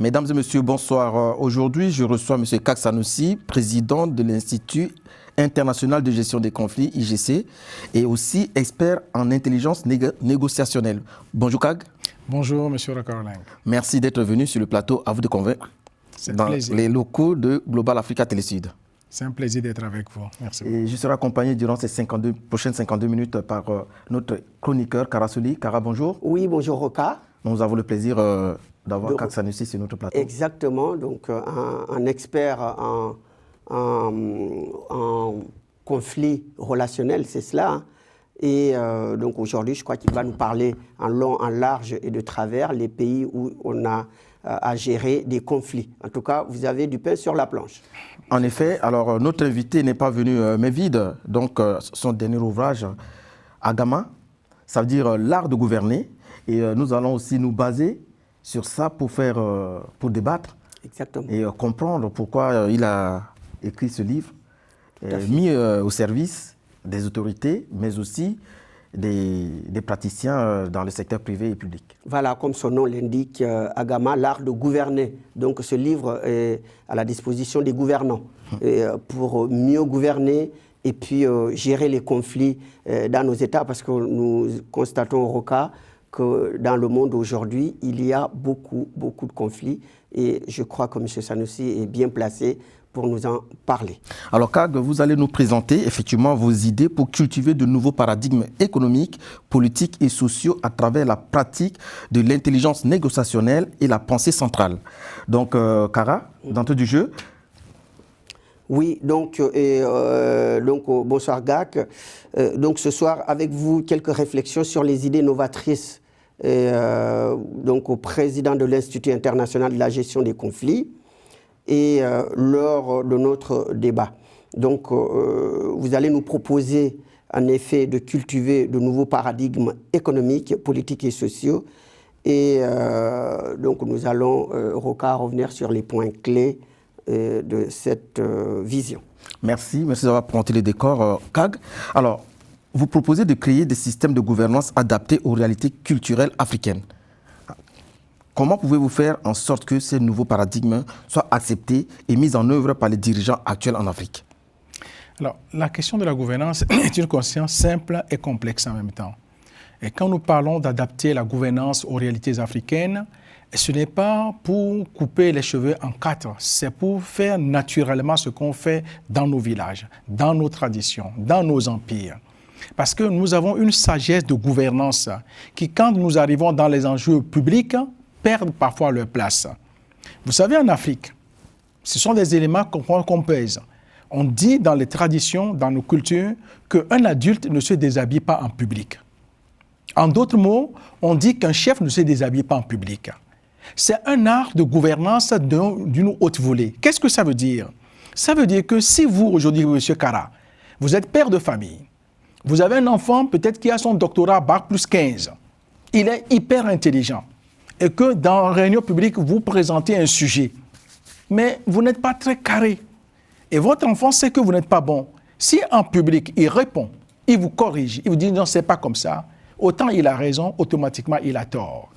Mesdames et messieurs, bonsoir. Aujourd'hui, je reçois M. Kak Sanoussi, président de l'Institut international de gestion des conflits, IGC, et aussi expert en intelligence négociationnelle. Bonjour Kak. Bonjour M. Rakarling. Merci d'être venu sur le plateau, à vous de convaincre, dans les locaux de Global Africa Télésud. C'est un plaisir d'être avec vous. Merci beaucoup. Et je serai accompagné durant ces prochaines 52 minutes par notre chroniqueur, Kara Souli. Kara, bonjour. Oui, bonjour Roka. Nous avons le plaisir d'avoir Kak Sanoussi sur notre plateau. Exactement, donc un expert en conflit relationnel, c'est cela. Hein. Et donc aujourd'hui, je crois qu'il va nous parler en long, en large et de travers les pays où on a à gérer des conflits. En tout cas, vous avez du pain sur la planche. En effet, alors notre invité n'est pas venu mais vide. Donc son dernier ouvrage, Agama, ça veut dire l'art de gouverner. Et nous allons aussi nous baser sur ça pour débattre. Exactement. Et comprendre pourquoi il a écrit ce livre, mis au service des autorités, mais aussi des praticiens dans le secteur privé et public. Voilà, comme son nom l'indique, Agama, l'art de gouverner. Donc ce livre est à la disposition des gouvernants pour mieux gouverner et puis gérer les conflits dans nos États, parce que nous constatons au Roka que dans le monde aujourd'hui, il y a beaucoup de conflits et je crois que M. Sanoussi est bien placé pour nous en parler. Alors, Kag, vous allez nous présenter effectivement vos idées pour cultiver de nouveaux paradigmes économiques, politiques et sociaux à travers la pratique de l'intelligence négociationnelle et la pensée centrale. Donc, Kara, d'entrée du jeu. Oui, donc bonsoir Gak. Donc ce soir, avec vous, quelques réflexions sur les idées novatrices donc au président de l'Institut international de la gestion des conflits. Et lors de notre débat. Donc, vous allez nous proposer, en effet, de cultiver de nouveaux paradigmes économiques, politiques et sociaux. Et donc, nous allons, Roka, revenir sur les points clés de cette vision. Merci d'avoir présenté les décors, Kag. Alors, vous proposez de créer des systèmes de gouvernance adaptés aux réalités culturelles africaines. Comment pouvez-vous faire en sorte que ces nouveaux paradigmes soient acceptés et mis en œuvre par les dirigeants actuels en Afrique? Alors, la question de la gouvernance est une question simple et complexe en même temps. Et quand nous parlons d'adapter la gouvernance aux réalités africaines, ce n'est pas pour couper les cheveux en quatre, c'est pour faire naturellement ce qu'on fait dans nos villages, dans nos traditions, dans nos empires. Parce que nous avons une sagesse de gouvernance qui, quand nous arrivons dans les enjeux publics, perdent parfois leur place. Vous savez, en Afrique, ce sont des éléments qu'on pèse. On dit dans les traditions, dans nos cultures, qu'un adulte ne se déshabille pas en public. En d'autres mots, on dit qu'un chef ne se déshabille pas en public. C'est un art de gouvernance d'une haute volée. Qu'est-ce que ça veut dire? Ça veut dire que si vous, aujourd'hui, M. Kara, vous êtes père de famille, vous avez un enfant peut-être qui a son doctorat Bac plus 15, il est hyper intelligent, et que dans une réunion publique, vous présentez un sujet, mais vous n'êtes pas très carré. Et votre enfant sait que vous n'êtes pas bon. Si en public, il répond, il vous corrige, il vous dit non, c'est pas comme ça, autant il a raison, automatiquement il a tort.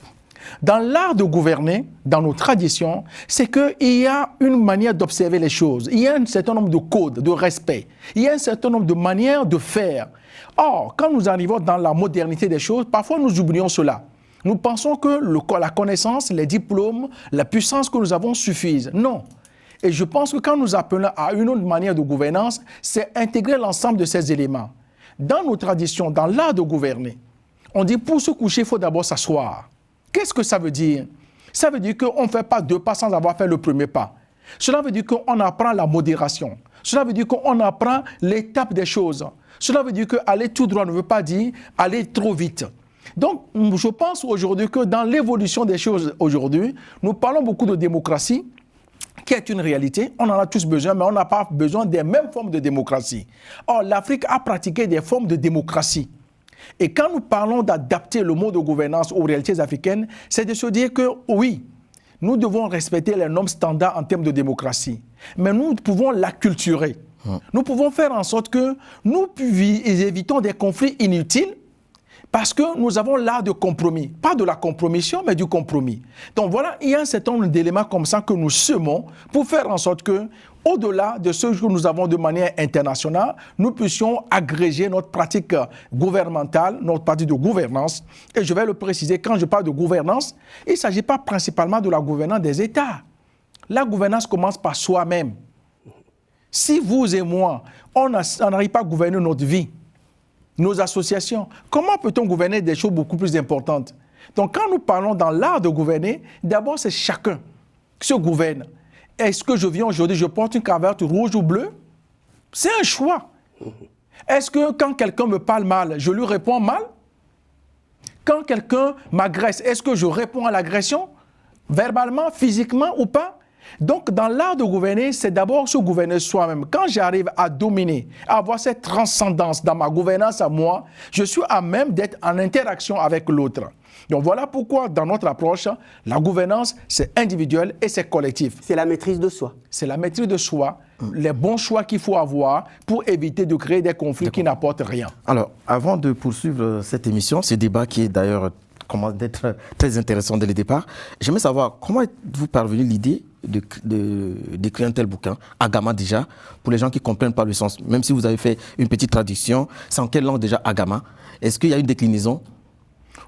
Dans l'art de gouverner, dans nos traditions, c'est qu'il y a une manière d'observer les choses. Il y a un certain nombre de codes, de respect. Il y a un certain nombre de manières de faire. Or, quand nous arrivons dans la modernité des choses, parfois nous oublions cela. Nous pensons que la connaissance, les diplômes, la puissance que nous avons suffisent. Non. Et je pense que quand nous appelons à une autre manière de gouvernance, c'est intégrer l'ensemble de ces éléments. Dans nos traditions, dans l'art de gouverner, on dit pour se coucher, il faut d'abord s'asseoir. Qu'est-ce que ça veut dire? Ça veut dire qu'on ne fait pas deux pas sans avoir fait le premier pas. Cela veut dire qu'on apprend la modération. Cela veut dire qu'on apprend l'étape des choses. Cela veut dire qu'aller tout droit ne veut pas dire aller trop vite. Donc, je pense aujourd'hui que dans l'évolution des choses aujourd'hui, nous parlons beaucoup de démocratie, qui est une réalité. On en a tous besoin, mais on n'a pas besoin des mêmes formes de démocratie. Or, l'Afrique a pratiqué des formes de démocratie. Et quand nous parlons d'adapter le mode de gouvernance aux réalités africaines, c'est de se dire que oui, nous devons respecter les normes standards en termes de démocratie, mais nous pouvons l'acculturer. Nous pouvons faire en sorte que nous évitons des conflits inutiles. Parce que nous avons l'art de compromis. Pas de la compromission, mais du compromis. Donc voilà, il y a un certain nombre d'éléments comme ça que nous semons pour faire en sorte que, au-delà de ce que nous avons de manière internationale, nous puissions agréger notre pratique gouvernementale, notre pratique de gouvernance. Et je vais le préciser, quand je parle de gouvernance, il ne s'agit pas principalement de la gouvernance des États. La gouvernance commence par soi-même. Si vous et moi, on n'arrive pas à gouverner notre vie, nos associations, comment peut-on gouverner des choses beaucoup plus importantes? Donc quand nous parlons dans l'art de gouverner, d'abord c'est chacun qui se gouverne. Est-ce que je viens aujourd'hui, je porte une cravate rouge ou bleue? C'est un choix. Est-ce que quand quelqu'un me parle mal, je lui réponds mal? Quand quelqu'un m'agresse, est-ce que je réponds à l'agression? Verbalement, physiquement ou pas? Donc, dans l'art de gouverner, c'est d'abord se gouverner soi-même. Quand j'arrive à dominer, à avoir cette transcendance dans ma gouvernance à moi, je suis à même d'être en interaction avec l'autre. Donc, voilà pourquoi, dans notre approche, la gouvernance, c'est individuel et c'est collectif. C'est la maîtrise de soi. C'est la maîtrise de soi, les bons choix qu'il faut avoir pour éviter de créer des conflits qui n'apportent rien. Alors, avant de poursuivre cette émission, ce débat qui est d'ailleurs commence d'être très intéressant dès le départ, j'aimerais savoir comment êtes-vous parvenu l'idée d'écrire un tel bouquin, Agama déjà, pour les gens qui ne comprennent pas le sens, même si vous avez fait une petite traduction, c'est en quelle langue déjà Agama? Est-ce qu'il y a une déclinaison?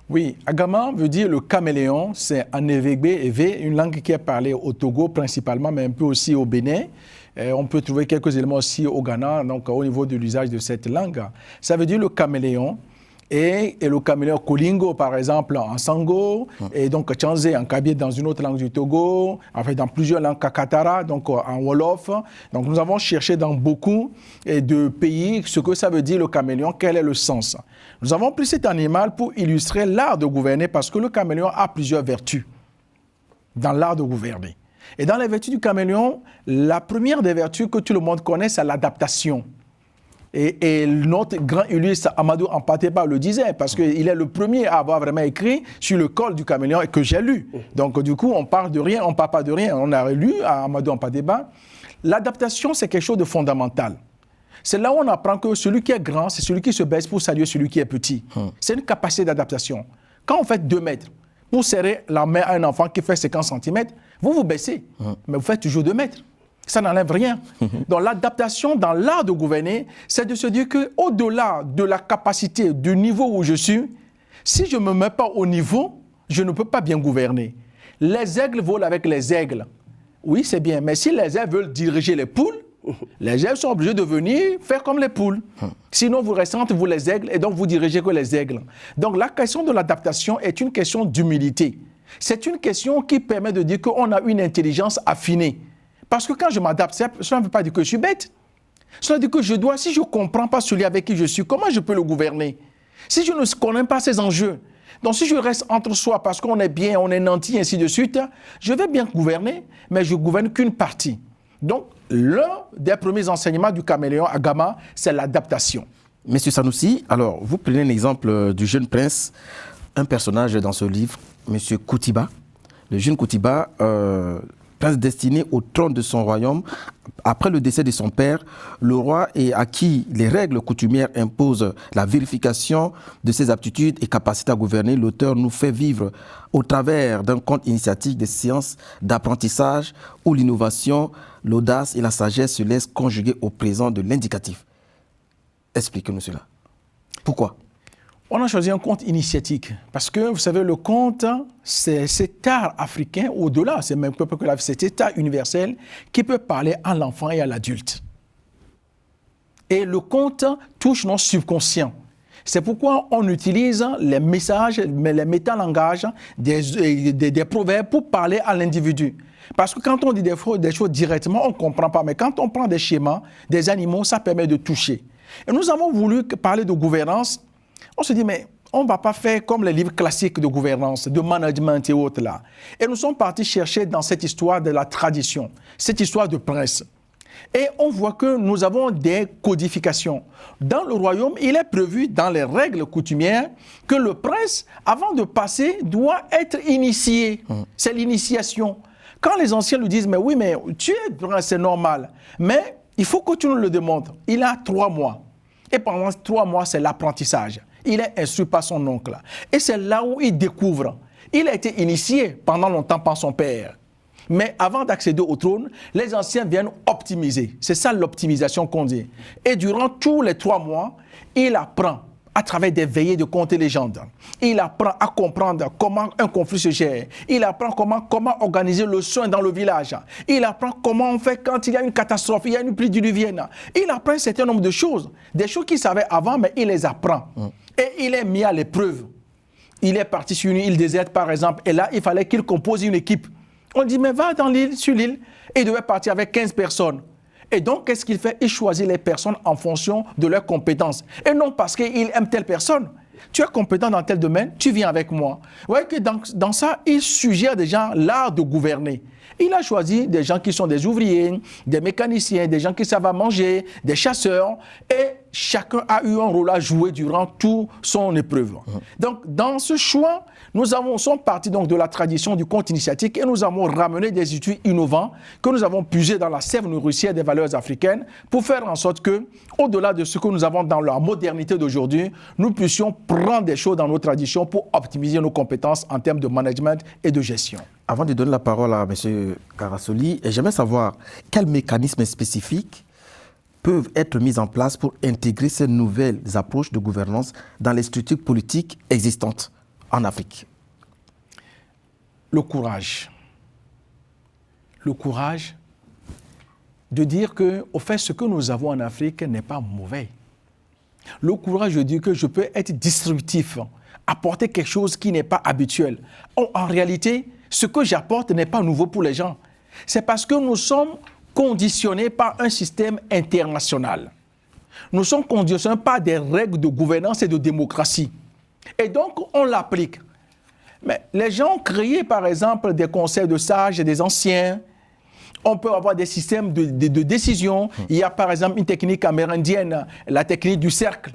Oui, Agama veut dire le caméléon, c'est en Evé, une langue qui est parlée au Togo principalement, mais un peu aussi au Bénin. On peut trouver quelques éléments aussi au Ghana, donc au niveau de l'usage de cette langue. Ça veut dire le caméléon. Et le caméléon Kolingo, par exemple, en Sango, et donc Tchanzé en Kabylie dans une autre langue du Togo, en fait dans plusieurs langues Kakatara, donc en Wolof. Donc nous avons cherché dans beaucoup de pays ce que ça veut dire le caméléon, quel est le sens. Nous avons pris cet animal pour illustrer l'art de gouverner parce que le caméléon a plusieurs vertus dans l'art de gouverner. Et dans les vertus du caméléon, la première des vertus que tout le monde connaît, c'est l'adaptation. Et notre grand Ulysse Amadou Ampateba le disait, parce qu'il est le premier à avoir vraiment écrit sur le col du caméléon et que j'ai lu. Donc du coup, on parle de rien, on ne parle pas de rien. On a lu à Amadou Ampateba. L'adaptation, c'est quelque chose de fondamental. C'est là où on apprend que celui qui est grand, c'est celui qui se baisse pour saluer celui qui est petit. C'est une capacité d'adaptation. Quand on fait 2 mètres, pour serrer la main à un enfant qui fait 50 cm, vous vous baissez, mais vous faites toujours 2 mètres. Ça n'enlève rien. Donc l'adaptation dans l'art de gouverner, c'est de se dire qu'au-delà de la capacité, du niveau où je suis, si je ne me mets pas au niveau, je ne peux pas bien gouverner. Les aigles volent avec les aigles. Oui, c'est bien, mais si les aigles veulent diriger les poules, les aigles sont obligés de venir faire comme les poules. Sinon, vous restez entre vous les aigles et donc vous dirigez que les aigles. Donc la question de l'adaptation est une question d'humilité. C'est une question qui permet de dire qu'on a une intelligence affinée. Parce que quand je m'adapte, cela ne veut pas dire que je suis bête. Cela veut dire que je dois, si je ne comprends pas celui avec qui je suis, comment je peux le gouverner? Si je ne connais pas ces enjeux, donc si je reste entre soi parce qu'on est bien, on est nanti, ainsi de suite, je vais bien gouverner, mais je ne gouverne qu'une partie. Donc, l'un des premiers enseignements du caméléon Agama, c'est l'adaptation. Monsieur Sanoussi, alors, vous prenez l'exemple du jeune prince, un personnage dans ce livre, Monsieur Koutiba. Le jeune Koutiba, prince destiné au trône de son royaume. Après le décès de son père, le roi à qui les règles coutumières imposent la vérification de ses aptitudes et capacités à gouverner, l'auteur nous fait vivre au travers d'un conte initiatique des séances d'apprentissage où l'innovation, l'audace et la sagesse se laissent conjuguer au présent de l'indicatif. Expliquez-nous cela. Pourquoi ? On a choisi un conte initiatique parce que, vous savez, le conte, c'est cet art africain, au-delà, c'est même que cet art universel qui peut parler à l'enfant et à l'adulte. Et le conte touche notre subconscient. C'est pourquoi on utilise les messages, les métalangages, des proverbes pour parler à l'individu. Parce que quand on dit des choses directement, on ne comprend pas. Mais quand on prend des schémas, des animaux, ça permet de toucher. Et nous avons voulu parler de gouvernance. On se dit, mais on ne va pas faire comme les livres classiques de gouvernance, de management et autres là. Et nous sommes partis chercher dans cette histoire de la tradition, cette histoire de prince. Et on voit que nous avons des codifications. Dans le royaume, il est prévu dans les règles coutumières que le prince, avant de passer, doit être initié. C'est l'initiation. Quand les anciens lui disent, mais oui, mais tu es prince, c'est normal. Mais il faut que tu nous le démontres. Il a 3 mois. Et pendant 3 mois, c'est l'apprentissage. Il est instruit par son oncle. Et c'est là où il découvre. Il a été initié pendant longtemps par son père. Mais avant d'accéder au trône, les anciens viennent optimiser. C'est ça l'optimisation qu'on dit. Et durant tous les 3 mois, il apprend à travers des veillées de contes et légendes. Il apprend à comprendre comment un conflit se gère. Il apprend comment organiser le soin dans le village. Il apprend comment on fait quand il y a une catastrophe, il y a une pluie diluvienne. Il apprend un certain nombre de choses. Des choses qu'il savait avant, mais il les apprend. Et il est mis à l'épreuve. Il est parti sur une île déserte, par exemple, et là, il fallait qu'il compose une équipe. On dit, mais va dans l'île, sur l'île. Et il devait partir avec 15 personnes. Et donc, qu'est-ce qu'il fait? Il choisit les personnes en fonction de leurs compétences. Et non parce qu'il aime telle personne. Tu es compétent dans tel domaine, tu viens avec moi. Vous voyez que dans ça, il suggère des gens l'art de gouverner. Il a choisi des gens qui sont des ouvriers, des mécaniciens, des gens qui savent manger, des chasseurs. Et chacun a eu un rôle à jouer durant toute son épreuve. Donc, dans ce choix, nous sommes partis donc de la tradition du conte initiatique et nous avons ramené des outils innovants que nous avons puisés dans la sève nourricière des valeurs africaines pour faire en sorte que, au-delà de ce que nous avons dans la modernité d'aujourd'hui, nous puissions prendre des choses dans nos traditions pour optimiser nos compétences en termes de management et de gestion. Avant de donner la parole à M. Karassoli, j'aimerais savoir quels mécanismes spécifiques peuvent être mis en place pour intégrer ces nouvelles approches de gouvernance dans les structures politiques existantes en Afrique. Le courage. Le courage de dire que, au fait, ce que nous avons en Afrique n'est pas mauvais. Le courage de dire que je peux être disruptif, apporter quelque chose qui n'est pas habituel. En réalité, ce que j'apporte n'est pas nouveau pour les gens. C'est parce que nous sommes conditionnés par un système international. Nous sommes conditionnés par des règles de gouvernance et de démocratie. Et donc, on l'applique. Mais les gens ont créé, par exemple, des conseils de sages et des anciens. On peut avoir des systèmes de décision. Il y a, par exemple, une technique amérindienne, la technique du cercle.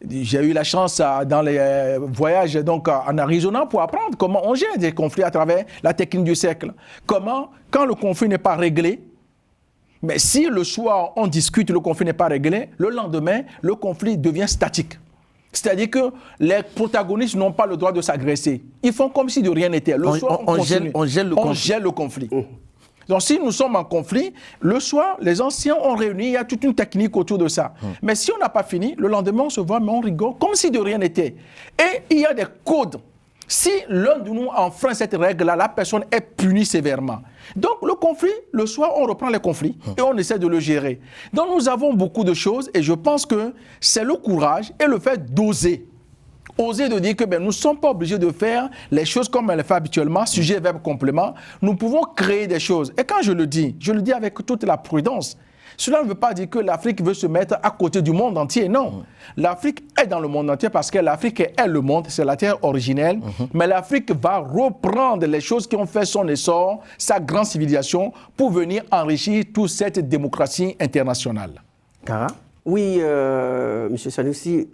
J'ai eu la chance dans les voyages donc, en Arizona pour apprendre comment on gère des conflits à travers la technique du cercle. Comment, quand le conflit n'est pas réglé, mais si le soir on discute, le conflit n'est pas réglé, le lendemain, le conflit devient statique. C'est-à-dire que les protagonistes n'ont pas le droit de s'agresser. Ils font comme si de rien n'était. Le soir, on gèle le conflit. Donc, si nous sommes en conflit, le soir, les anciens ont réuni, il y a toute une technique autour de ça. Mais si on n'a pas fini, le lendemain, on se voit, mais on rigole, comme si de rien n'était. Et il y a des codes. Si l'un de nous enfreint cette règle-là, la personne est punie sévèrement. Donc, le conflit, le soir, on reprend les conflits et on essaie de le gérer. Donc, nous avons beaucoup de choses et je pense que c'est le courage et le fait d'oser. Oser de dire que nous ne sommes pas obligés de faire les choses comme elle les fait habituellement, sujet, verbe, complément. Nous pouvons créer des choses. Et quand je le dis avec toute la prudence. Cela ne veut pas dire que l'Afrique veut se mettre à côté du monde entier, non. L'Afrique est dans le monde entier parce que l'Afrique est le monde, c'est la terre originelle. Mais l'Afrique va reprendre les choses qui ont fait son essor, sa grande civilisation, pour venir enrichir toute cette démocratie internationale. Kara? Oui, M. Sanoussi,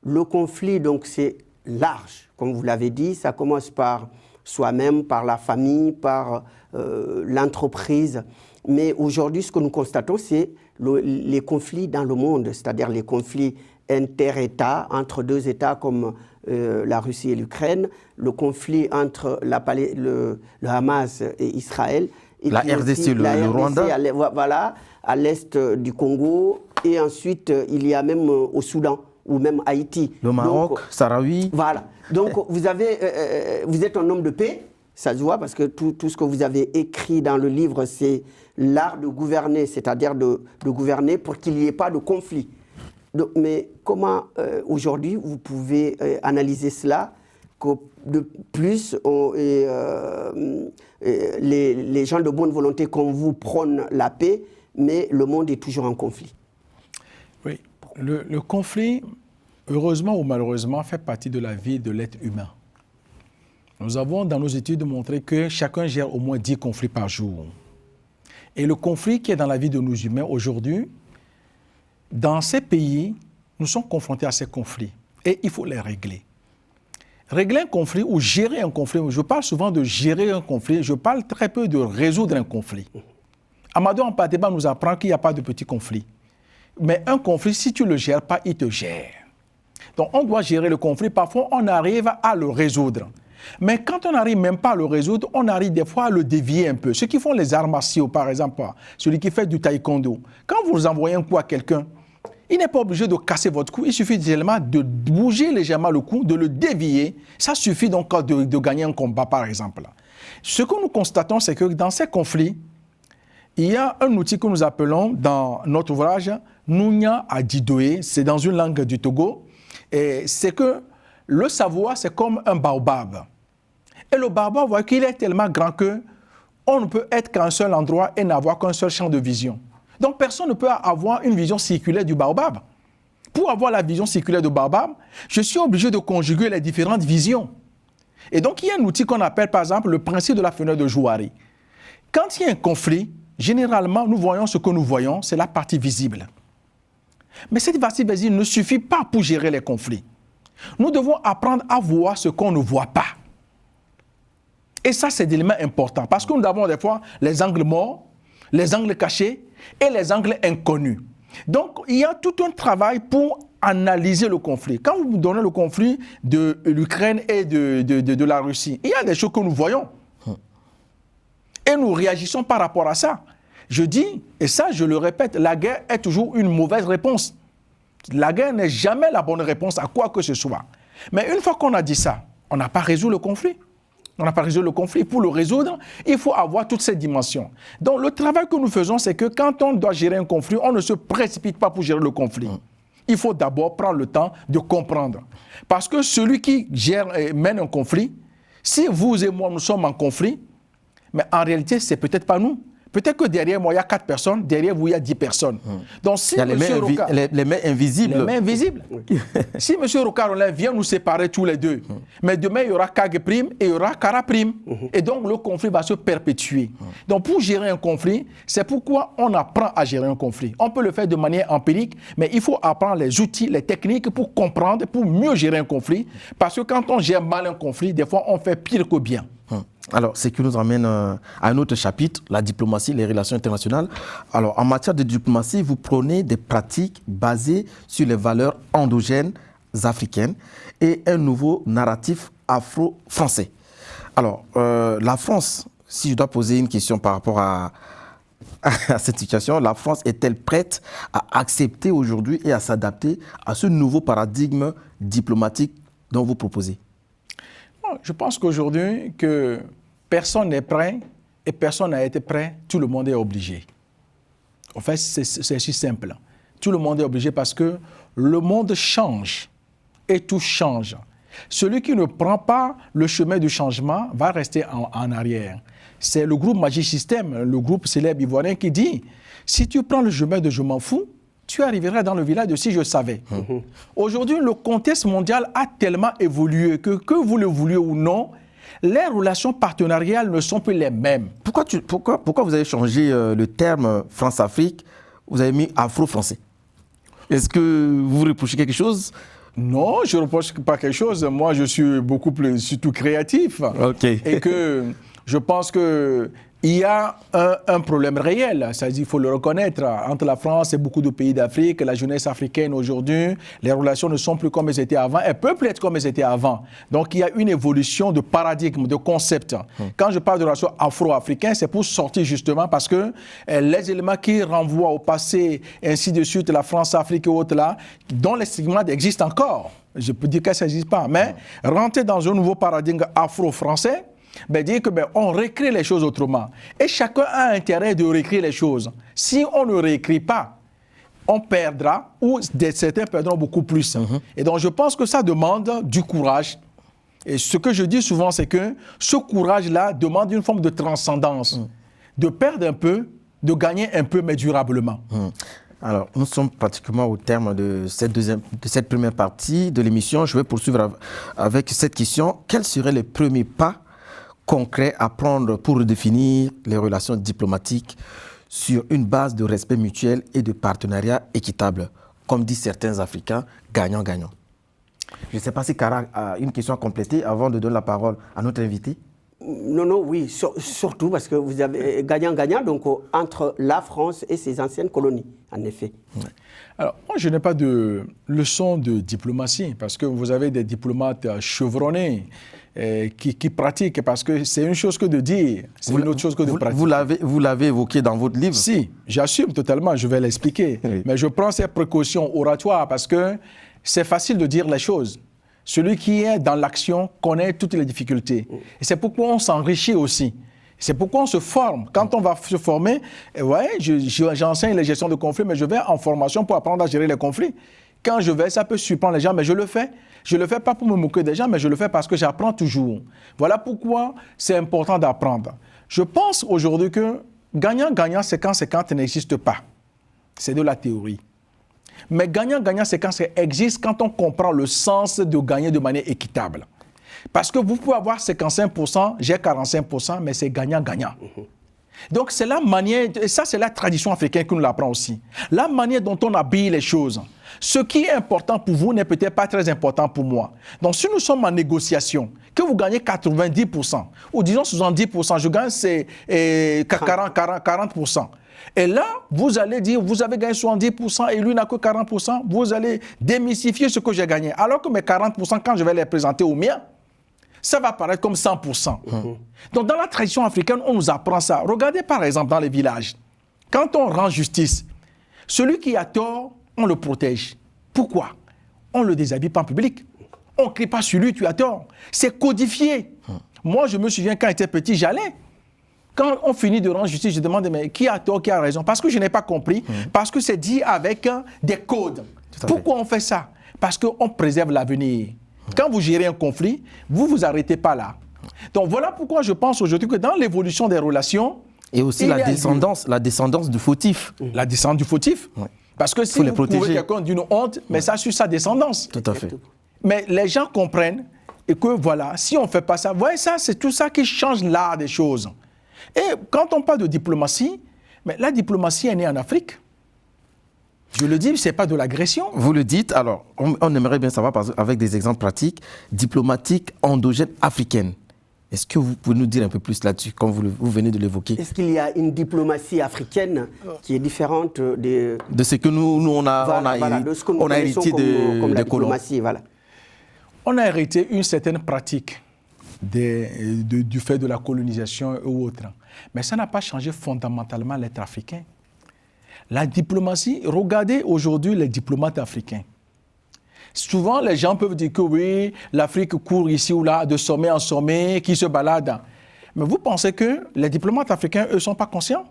le conflit, donc, c'est large. Comme vous l'avez dit, ça commence par soi-même, par la famille, par l'entreprise. Mais aujourd'hui, ce que nous constatons, c'est les conflits dans le monde, c'est-à-dire les conflits inter-États, entre deux États comme la Russie et l'Ukraine, le conflit entre le Hamas et Israël. Et la RDC, le Rwanda. Voilà, à l'est du Congo. Et ensuite, il y a même au Soudan, ou même Haïti. Le Maroc, Sahraoui. Voilà. Donc, vous êtes un homme de paix. Ça se voit parce que tout ce que vous avez écrit dans le livre, c'est l'art de gouverner, c'est-à-dire de gouverner pour qu'il n'y ait pas de conflit. Donc, mais comment aujourd'hui vous pouvez analyser cela, que de plus les gens de bonne volonté comme vous prônent la paix, mais le monde est toujours en conflit? Oui, le conflit, heureusement ou malheureusement, fait partie de la vie de l'être humain. Nous avons dans nos études montré que chacun gère au moins 10 conflits par jour. Et le conflit qui est dans la vie de nos humains aujourd'hui, dans ces pays, nous sommes confrontés à ces conflits et il faut les régler. Régler un conflit ou gérer un conflit, je parle souvent de gérer un conflit, je parle très peu de résoudre un conflit. Amadou Hampâté-Bâ nous apprend qu'il n'y a pas de petit conflit. Mais un conflit, si tu ne le gères pas, il te gère. Donc, on doit gérer le conflit. Parfois, on arrive à le résoudre. Mais quand on n'arrive même pas à le résoudre, on arrive des fois à le dévier un peu. Ceux qui font les arts martiaux, par exemple, celui qui fait du taekwondo, quand vous envoyez un coup à quelqu'un, il n'est pas obligé de casser votre cou. Il suffit seulement de bouger légèrement le cou, de le dévier. Ça suffit donc de gagner un combat, par exemple. Ce que nous constatons, c'est que dans ces conflits, il y a un outil que nous appelons dans notre ouvrage Nunya Adidoé. C'est dans une langue du Togo. Et c'est que le savoir, c'est comme un baobab. Et le baobab, voit qu'il est tellement grand qu'on ne peut être qu'à un seul endroit et n'avoir qu'un seul champ de vision. Donc, personne ne peut avoir une vision circulaire du baobab. Pour avoir la vision circulaire du baobab, je suis obligé de conjuguer les différentes visions. Et donc, il y a un outil qu'on appelle, par exemple, le principe de la fenêtre de Jouari. Quand il y a un conflit, généralement, nous voyons ce que nous voyons, c'est la partie visible. Mais cette partie visible ne suffit pas pour gérer les conflits. Nous devons apprendre à voir ce qu'on ne voit pas. Et ça, c'est des éléments importants. Parce que nous avons des fois les angles morts, les angles cachés et les angles inconnus. Donc, il y a tout un travail pour analyser le conflit. Quand vous donnez le conflit de l'Ukraine et de la Russie, il y a des choses que nous voyons. Et nous réagissons par rapport à ça. Je dis, et ça je le répète, la guerre est toujours une mauvaise réponse. La guerre n'est jamais la bonne réponse à quoi que ce soit. Mais une fois qu'on a dit ça, on n'a pas résolu le conflit. On n'a pas résolu le conflit. Pour le résoudre, il faut avoir toutes ces dimensions. Donc le travail que nous faisons, c'est que quand on doit gérer un conflit, on ne se précipite pas pour gérer le conflit. Il faut d'abord prendre le temps de comprendre. Parce que celui qui mène un conflit, si vous et moi nous sommes en conflit, mais en réalité, ce n'est peut-être pas nous. Peut-être que derrière moi, il y a 4 personnes, derrière vous, il y a 10 personnes. Donc, si il y a les mains invisibles. Les mains invisibles. Si M. Rocarolin vient nous séparer tous les deux, mais demain, il y aura Kage Prime et il y aura Kara Prime. Et donc, le conflit va se perpétuer. Donc, pour gérer un conflit, c'est pourquoi on apprend à gérer un conflit. On peut le faire de manière empirique, mais il faut apprendre les outils, les techniques pour comprendre, pour mieux gérer un conflit. Parce que quand on gère mal un conflit, des fois, on fait pire que bien. Alors, ce qui nous amène à un autre chapitre, la diplomatie, les relations internationales. Alors, en matière de diplomatie, vous prenez des pratiques basées sur les valeurs endogènes africaines et un nouveau narratif afro-français. Alors, la France, si je dois poser une question par rapport à cette situation, la France est-elle prête à accepter aujourd'hui et à s'adapter à ce nouveau paradigme diplomatique dont vous proposez? Je pense qu'aujourd'hui, que personne n'est prêt et personne n'a été prêt, tout le monde est obligé. En fait, c'est si simple. Tout le monde est obligé parce que le monde change et tout change. Celui qui ne prend pas le chemin du changement va rester en arrière. C'est le groupe Magic System, le groupe célèbre ivoirien qui dit « Si tu prends le chemin de je m'en fous, tu arriveras dans le village de si je savais. Aujourd'hui, le contexte mondial a tellement évolué que vous le vouliez ou non, les relations partenariales ne sont plus les mêmes. Pourquoi vous avez changé le terme France-Afrique? Vous avez mis Afro-Français. Est-ce que vous reprochez quelque chose? Non, je ne reproche pas quelque chose. Moi, je suis beaucoup plus surtout créatif. Okay. Et que je pense que il y a un problème réel, c'est-à-dire il faut le reconnaître, entre la France et beaucoup de pays d'Afrique, la jeunesse africaine aujourd'hui, les relations ne sont plus comme elles étaient avant, elles peuvent plus être comme elles étaient avant. Donc il y a une évolution de paradigme, de concept. Quand je parle de relations afro-africaines, c'est pour sortir justement parce que les éléments qui renvoient au passé, ainsi de suite, la France-Afrique et autres là, dont les stigmates existent encore, je peux dire que ça n'existe pas, mais rentrer dans un nouveau paradigme afro-français, dire que on réécrit les choses autrement. Et chacun a intérêt de réécrire les choses. Si on ne réécrit pas, on perdra ou certains perdront beaucoup plus. Et donc je pense que ça demande du courage. Et ce que je dis souvent, c'est que ce courage-là demande une forme de transcendance. De perdre un peu, de gagner un peu, mais durablement. Alors, nous sommes pratiquement au terme de cette première partie de l'émission. Je vais poursuivre avec cette question. Quels seraient les premiers pas concret à prendre pour redéfinir les relations diplomatiques sur une base de respect mutuel et de partenariat équitable, comme disent certains Africains, gagnant-gagnant? Je ne sais pas si Kara a une question à compléter avant de donner la parole à notre invité. Non, oui, surtout parce que vous avez gagnant-gagnant donc entre la France et ses anciennes colonies, en effet. Ouais. Alors, moi, je n'ai pas de leçon de diplomatie parce que vous avez des diplomates chevronnés qui pratiquent, parce que c'est une chose que de dire, c'est une autre chose que de pratiquer. Vous l'avez évoqué dans votre livre. Si, j'assume totalement, je vais l'expliquer. Oui. Mais je prends ces précautions oratoires parce que c'est facile de dire les choses. Celui qui est dans l'action connaît toutes les difficultés. Et c'est pourquoi on s'enrichit aussi. C'est pourquoi on se forme. Quand on va se former, ouais, j'enseigne les gestions de conflits, mais je vais en formation pour apprendre à gérer les conflits. Quand je vais, ça peut surprendre les gens, mais je le fais. Je ne le fais pas pour me moquer des gens, mais je le fais parce que j'apprends toujours. Voilà pourquoi c'est important d'apprendre. Je pense aujourd'hui que gagnant-gagnant, 50-50 n'existe pas. C'est de la théorie. Mais gagnant-gagnant, c'est quand ça existe, quand on comprend le sens de gagner de manière équitable. Parce que vous pouvez avoir 55%, j'ai 45%, mais c'est gagnant-gagnant. Donc c'est la manière, et ça c'est la tradition africaine qui nous l'apprend aussi, la manière dont on habille les choses. Ce qui est important pour vous n'est peut-être pas très important pour moi. Donc si nous sommes en négociation, que vous gagnez 90%, ou disons 70%, je gagne 40%. Et là, vous allez dire, vous avez gagné 70% et lui n'a que 40%, vous allez démystifier ce que j'ai gagné. Alors que mes 40%, quand je vais les présenter aux miens, ça va paraître comme 100%. Donc dans la tradition africaine, on nous apprend ça. Regardez par exemple dans les villages, quand on rend justice, celui qui a tort, on le protège. Pourquoi? On ne le déshabille pas en public. On ne crie pas sur lui, tu as tort. C'est codifié. Moi, je me souviens quand j'étais petit, j'allais. Quand on finit de rendre justice, je demande, mais qui a tort, qui a raison? Parce que je n'ai pas compris, parce que c'est dit avec des codes. Pourquoi on fait ça? Parce qu'on préserve l'avenir. Quand vous gérez un conflit, vous ne vous arrêtez pas là. Donc voilà pourquoi je pense aujourd'hui que dans l'évolution des relations... Et aussi la descendance du fautif. La descendance du fautif. Oui. Parce que si vous trouvez quelqu'un d'une honte, mais ça suit sa descendance. Tout à fait. Mais les gens comprennent et que voilà, si on ne fait pas ça, voyez ça, c'est tout ça qui change l'art des choses. Et quand on parle de diplomatie, mais la diplomatie est née en Afrique. Je le dis, ce n'est pas de l'agression. Vous le dites, alors on aimerait bien savoir avec des exemples pratiques, diplomatiques endogènes africaines. Est-ce que vous pouvez nous dire un peu plus là-dessus, comme vous venez de l'évoquer? Est-ce qu'il y a une diplomatie africaine qui est différente de ce que nous on a hérité comme la colons. Diplomatie, voilà. On a hérité une certaine pratique du fait de la colonisation ou autre. Mais ça n'a pas changé fondamentalement l'être africain. La diplomatie, regardez aujourd'hui les diplomates africains. Souvent, les gens peuvent dire que oui, l'Afrique court ici ou là, de sommet en sommet, qui se balade. Mais vous pensez que les diplomates africains, eux, ne sont pas conscients?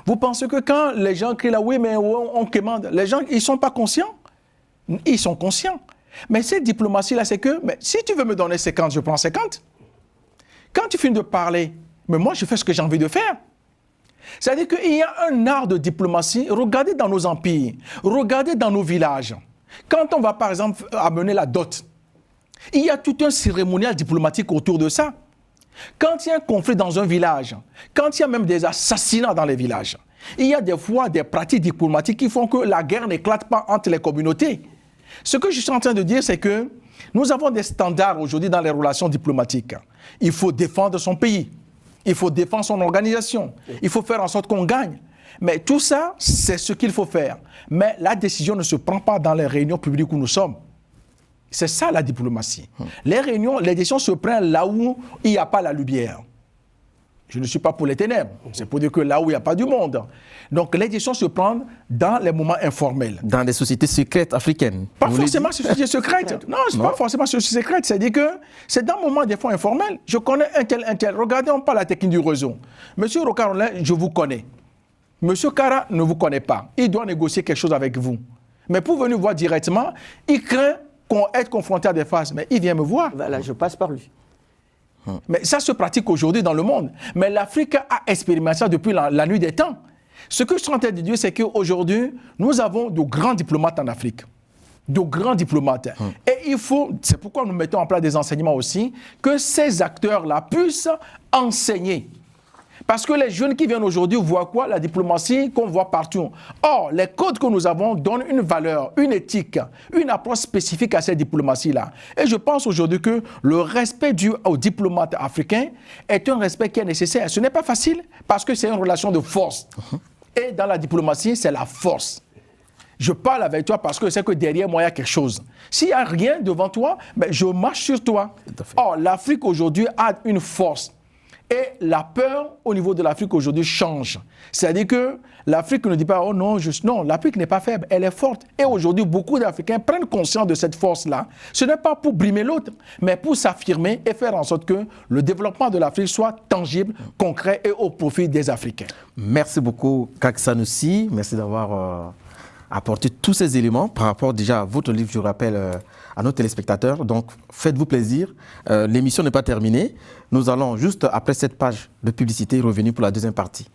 Vous pensez que quand les gens crient là, oui, mais on commande, les gens, ils ne sont pas conscients? Ils sont conscients. Mais cette diplomatie-là, c'est que, mais si tu veux me donner 50, je prends 50. Quand tu finis de parler, mais moi, je fais ce que j'ai envie de faire. C'est-à-dire qu'il y a un art de diplomatie. Regardez dans nos empires, regardez dans nos villages. Quand on va, par exemple, amener la dot, il y a tout un cérémonial diplomatique autour de ça. Quand il y a un conflit dans un village, quand il y a même des assassinats dans les villages, il y a des fois des pratiques diplomatiques qui font que la guerre n'éclate pas entre les communautés. Ce que je suis en train de dire, c'est que nous avons des standards aujourd'hui dans les relations diplomatiques. Il faut défendre son pays. Il faut défendre son organisation. Il faut faire en sorte qu'on gagne. Mais tout ça, c'est ce qu'il faut faire. Mais la décision ne se prend pas dans les réunions publiques où nous sommes. C'est ça la diplomatie. Les réunions, les décisions se prennent là où il n'y a pas la lumière. Je ne suis pas pour les ténèbres. C'est pour dire que là où il n'y a pas du monde. Donc les décisions se prennent dans les moments informels. Dans des sociétés secrètes africaines. Pas forcément sociétés secrètes. Non, c'est pas forcément sociétés secrètes. C'est-à-dire que c'est dans le moment des fois informels. Je connais un tel. Regardez, on parle de la technique du réseau. Monsieur Rocarolin, je vous connais. Monsieur Kara ne vous connaît pas. Il doit négocier quelque chose avec vous. Mais pour venir voir directement, il craint qu'on être confronté à des phases. Mais il vient me voir. Voilà, je passe par lui. Mais ça se pratique aujourd'hui dans le monde. Mais l'Afrique a expérimenté ça depuis la nuit des temps. Ce que je suis en train de dire, c'est qu'aujourd'hui, nous avons de grands diplomates en Afrique. De grands diplomates. Et il faut, c'est pourquoi nous mettons en place des enseignements aussi, que ces acteurs-là puissent enseigner. Parce que les jeunes qui viennent aujourd'hui voient quoi? La diplomatie qu'on voit partout. Or, les codes que nous avons donnent une valeur, une éthique, une approche spécifique à cette diplomatie-là. Et je pense aujourd'hui que le respect dû aux diplomates africains est un respect qui est nécessaire. Ce n'est pas facile parce que c'est une relation de force. Et dans la diplomatie, c'est la force. Je parle avec toi parce que c'est que derrière moi, il y a quelque chose. S'il n'y a rien devant toi, ben, je marche sur toi. Or, l'Afrique aujourd'hui a une force. Et la peur au niveau de l'Afrique aujourd'hui change. C'est-à-dire que l'Afrique ne dit pas « Oh non, non, l'Afrique n'est pas faible, elle est forte. » Et aujourd'hui, beaucoup d'Africains prennent conscience de cette force-là. Ce n'est pas pour brimer l'autre, mais pour s'affirmer et faire en sorte que le développement de l'Afrique soit tangible, concret et au profit des Africains. Merci beaucoup, Kak Sanoussi. Merci d'avoir apporté tous ces éléments par rapport déjà à votre livre, je rappelle, à nos téléspectateurs. Donc, faites-vous plaisir. L'émission n'est pas terminée. Nous allons juste, après cette page de publicité, revenir pour la deuxième partie.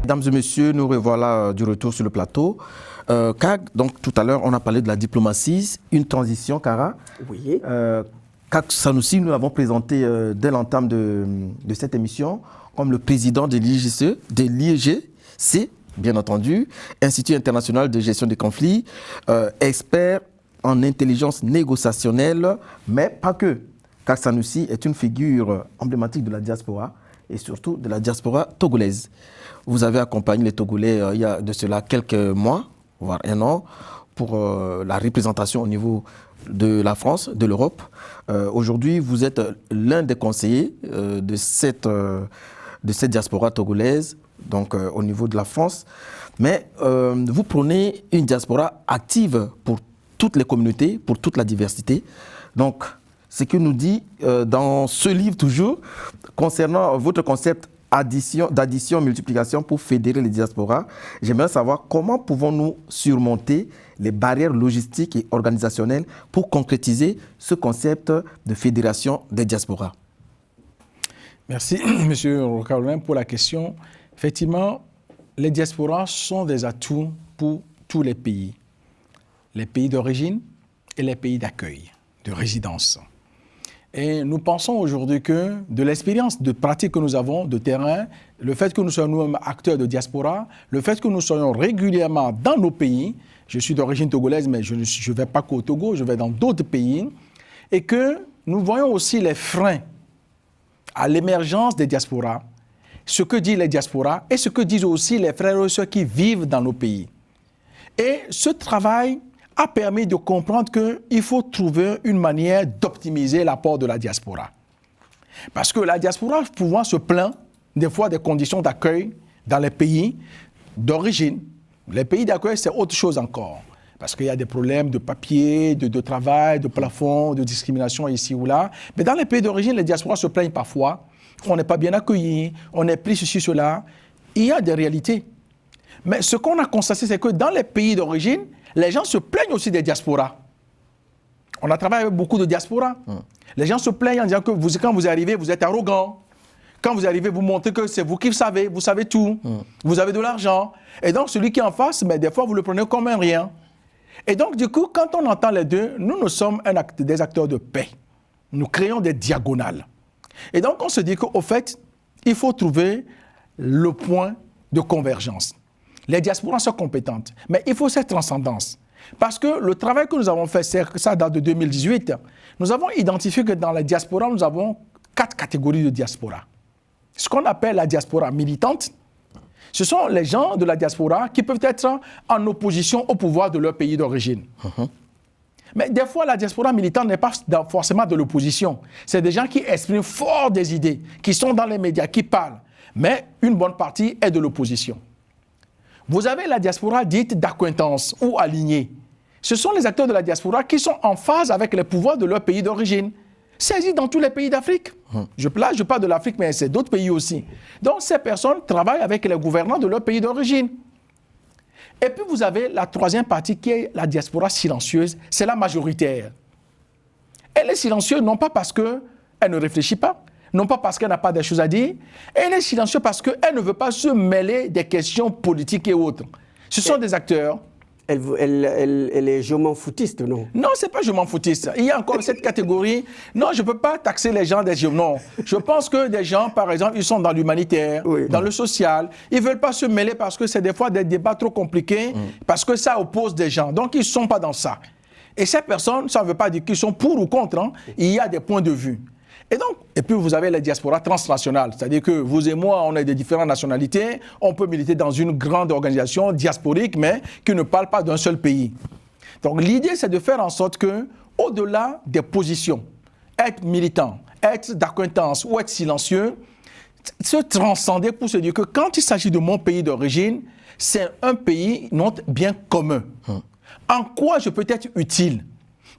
Mesdames et messieurs, nous revoilà du retour sur le plateau. Kag, donc tout à l'heure, on a parlé de la diplomatie, une transition, Kara. Oui. Kak Sanoussi, nous l'avons présenté dès l'entame de cette émission comme le président de l'IEGC, bien entendu, Institut international de gestion des conflits, expert en intelligence négociationnelle, mais pas que. Kak Sanoussi est une figure emblématique de la diaspora et surtout de la diaspora togolaise. Vous avez accompagné les Togolais il y a de cela quelques mois, voire un an, pour la représentation au niveau de la France, de l'Europe. Aujourd'hui, vous êtes l'un des conseillers de cette diaspora togolaise, donc au niveau de la France. Mais vous prônez une diaspora active pour toutes les communautés, pour toute la diversité. Donc, ce que nous dit dans ce livre toujours, concernant votre concept d'addition, multiplication pour fédérer les diasporas, j'aimerais savoir comment pouvons-nous surmonter les barrières logistiques et organisationnelles pour concrétiser ce concept de fédération des diasporas. Merci, M. Rocardolin, pour la question. Effectivement, les diasporas sont des atouts pour tous les pays d'origine et les pays d'accueil, de résidence. Et nous pensons aujourd'hui que de l'expérience de pratique que nous avons de terrain, le fait que nous soyons nous-mêmes acteurs de diaspora, le fait que nous soyons régulièrement dans nos pays, je suis d'origine togolaise, mais je ne vais pas qu'au Togo, je vais dans d'autres pays, et que nous voyons aussi les freins à l'émergence des diasporas, ce que disent les diasporas et ce que disent aussi les frères et sœurs qui vivent dans nos pays. Et ce travail a permis de comprendre qu'il faut trouver une manière d'optimiser l'apport de la diaspora. Parce que la diaspora pouvant se plaindre des fois des conditions d'accueil dans les pays d'origine. Les pays d'accueil, c'est autre chose encore. Parce qu'il y a des problèmes de papier, de travail, de plafond, de discrimination ici ou là. Mais dans les pays d'origine, les diasporas se plaignent parfois. On n'est pas bien accueillis, on est pris ceci, cela. Il y a des réalités. Mais ce qu'on a constaté, c'est que dans les pays d'origine, les gens se plaignent aussi des diasporas. On a travaillé avec beaucoup de diasporas. Les gens se plaignent en disant que quand vous arrivez, vous êtes arrogant. Quand vous arrivez, vous montrez que c'est vous savez tout. Vous avez de l'argent. Et donc, celui qui est en face, mais des fois, vous le prenez comme un rien. Et donc, du coup, quand on entend les deux, nous sommes des acteurs de paix. Nous créons des diagonales. Et donc, on se dit qu'au fait, il faut trouver le point de convergence. Les diasporas sont compétentes, mais il faut cette transcendance. Parce que le travail que nous avons fait, ça date de 2018, nous avons identifié que dans la diaspora, nous avons 4 catégories de diaspora. Ce qu'on appelle la diaspora militante, ce sont les gens de la diaspora qui peuvent être en opposition au pouvoir de leur pays d'origine. Mais des fois, la diaspora militante n'est pas forcément de l'opposition. C'est des gens qui expriment fort des idées, qui sont dans les médias, qui parlent. Mais une bonne partie est de l'opposition. Vous avez la diaspora dite d'acquaintance ou alignée. Ce sont les acteurs de la diaspora qui sont en phase avec les pouvoirs de leur pays d'origine. C'est dans tous les pays d'Afrique. Je parle de l'Afrique, mais c'est d'autres pays aussi. Donc ces personnes travaillent avec les gouvernants de leur pays d'origine. Et puis vous avez la troisième partie qui est la diaspora silencieuse, c'est la majoritaire. Elle est silencieuse non pas parce qu'elle ne réfléchit pas, non pas parce qu'elle n'a pas de choses à dire, elle est silencieuse parce qu'elle ne veut pas se mêler des questions politiques et autres. Ce sont des acteurs. Elle est je m'en foutiste, non? Non, ce n'est pas je m'en foutiste. Il y a encore cette catégorie. Non, je ne peux pas taxer les gens des non. Je pense que des gens, par exemple, ils sont dans l'humanitaire, dans le social. Ils ne veulent pas se mêler parce que c'est des fois des débats trop compliqués, parce que ça oppose des gens. Donc, ils ne sont pas dans ça. Et ces personnes, ça ne veut pas dire qu'ils sont pour ou contre. Hein. Il y a des points de vue. Et puis vous avez la diaspora transnationale, c'est-à-dire que vous et moi, on est de différentes nationalités, on peut militer dans une grande organisation diasporique, mais qui ne parle pas d'un seul pays. Donc l'idée, c'est de faire en sorte que, au-delà des positions, être militant, être d'acquaintance ou être silencieux, se transcender pour se dire que quand il s'agit de mon pays d'origine, c'est un pays, notre bien commun. En quoi je peux être utile?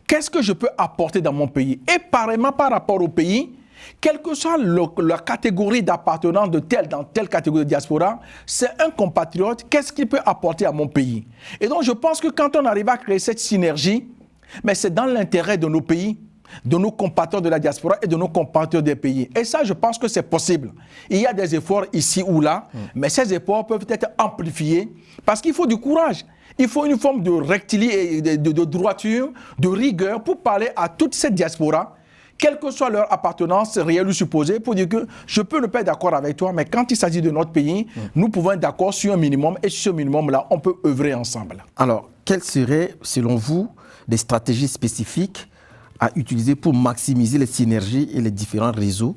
Qu'est-ce que je peux apporter dans mon pays? Et pareillement par rapport au pays, quelle que soit la catégorie d'appartenance de dans telle catégorie de diaspora, c'est un compatriote, qu'est-ce qu'il peut apporter à mon pays? Et donc je pense que quand on arrive à créer cette synergie, mais c'est dans l'intérêt de nos pays, de nos compatriotes de la diaspora et de nos compatriotes des pays. Et ça, je pense que c'est possible. Il y a des efforts ici ou là, mais ces efforts peuvent être amplifiés parce qu'il faut du courage. Il faut une forme de rectilier, de droiture, de rigueur pour parler à toute cette diaspora, quelle que soit leur appartenance réelle ou supposée, pour dire que je peux ne pas être d'accord avec toi, mais quand il s'agit de notre pays, nous pouvons être d'accord sur un minimum et sur ce minimum-là, on peut œuvrer ensemble. Alors, quelles seraient, selon vous, des stratégies spécifiques à utiliser pour maximiser les synergies et les différents réseaux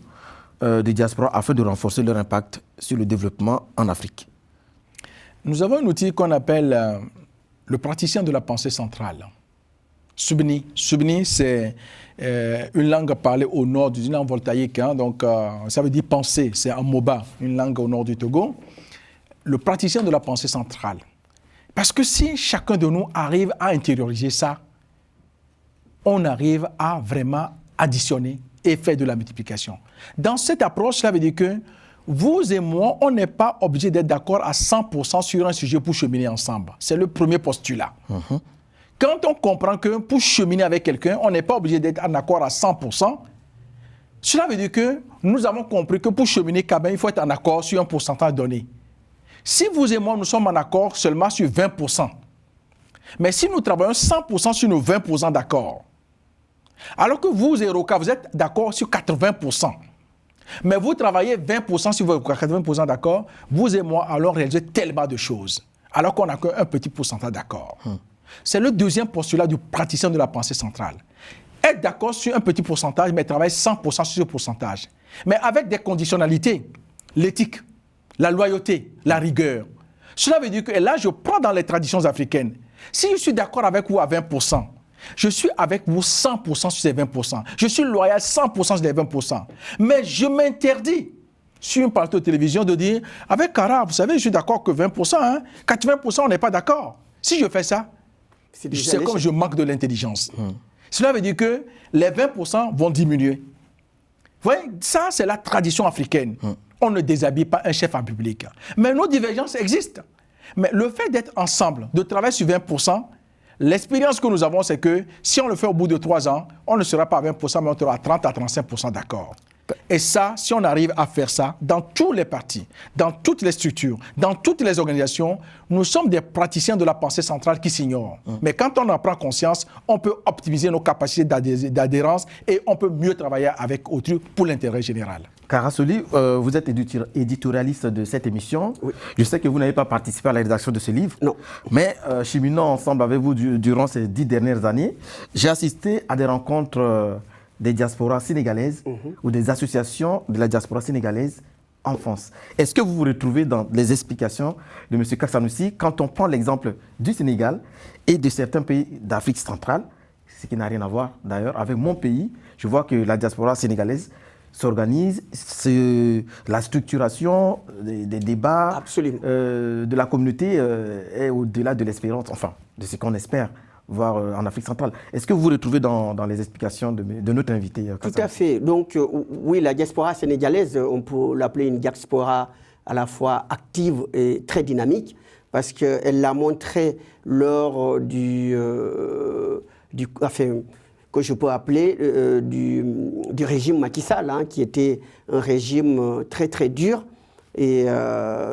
de diaspora afin de renforcer leur impact sur le développement en Afrique? Nous avons un outil qu'on appelle le praticien de la pensée centrale. Subni. Subni, c'est une langue parlée au nord d'une langue voltaïque. Hein, donc, ça veut dire penser. C'est un Moba, une langue au nord du Togo. Le praticien de la pensée centrale. Parce que si chacun de nous arrive à intérioriser ça, on arrive à vraiment additionner et faire de la multiplication. Dans cette approche, cela veut dire que vous et moi, on n'est pas obligé d'être d'accord à 100% sur un sujet pour cheminer ensemble. C'est le premier postulat. Quand on comprend que pour cheminer avec quelqu'un, on n'est pas obligé d'être en accord à 100%, cela veut dire que nous avons compris que pour cheminer, il faut être en accord sur un pourcentage donné. Si vous et moi, nous sommes en accord seulement sur 20%, mais si nous travaillons 100% sur nos 20% d'accord, alors que vous et Roka, vous êtes d'accord sur 80%, mais vous travaillez 20% sur vos 80% d'accord, vous et moi allons réaliser tellement de choses, alors qu'on n'a qu'un petit pourcentage d'accord. C'est le deuxième postulat du praticien de la pensée centrale. Être d'accord sur un petit pourcentage, mais travailler 100% sur ce pourcentage. Mais avec des conditionnalités, l'éthique, la loyauté, la rigueur. Cela veut dire que, et là je prends dans les traditions africaines, si je suis d'accord avec vous à 20%, je suis avec vous 100% sur ces 20%. Je suis loyal 100% sur les 20%. Mais je m'interdis sur une plateau de télévision de dire, avec Kara, vous savez, je suis d'accord que 20%, hein, 80% on n'est pas d'accord. Si je fais ça, c'est comme je manque de l'intelligence. Cela veut dire que les 20% vont diminuer. Vous voyez, ça c'est la tradition africaine. On ne déshabille pas un chef en public. Mais nos divergences existent. Mais le fait d'être ensemble, de travailler sur 20%, l'expérience que nous avons, c'est que si on le fait au bout de 3 ans, on ne sera pas à 20%, mais on sera à 30 à 35% d'accord. Et ça, si on arrive à faire ça dans tous les partis, dans toutes les structures, dans toutes les organisations, nous sommes des praticiens de la pensée centrale qui s'ignorent. Mais quand on en prend conscience, on peut optimiser nos capacités d'adhérence et on peut mieux travailler avec autrui pour l'intérêt général. Kara Soli, vous êtes éditorialiste de cette émission. Oui. Je sais que vous n'avez pas participé à la rédaction de ce livre. Non. Mais cheminant ensemble avec vous durant ces 10 dernières années, j'ai assisté à des rencontres des diasporas sénégalaises ou des associations de la diaspora sénégalaise en France. Est-ce que vous vous retrouvez dans les explications de M. Kassanoussi quand on prend l'exemple du Sénégal et de certains pays d'Afrique centrale, ce qui n'a rien à voir d'ailleurs avec mon pays? Je vois que la diaspora sénégalaise s'organise, la structuration des débats de la communauté est au-delà de l'espérance, enfin, de ce qu'on espère voir en Afrique centrale. Est-ce que vous vous retrouvez dans les explications de notre invité Tout à fait. Donc, oui, la diaspora sénégalaise, on peut l'appeler une diaspora à la fois active et très dynamique, parce qu'elle l'a montré lors que je peux appeler du régime Macky Sall, hein, qui était un régime très très dur. Et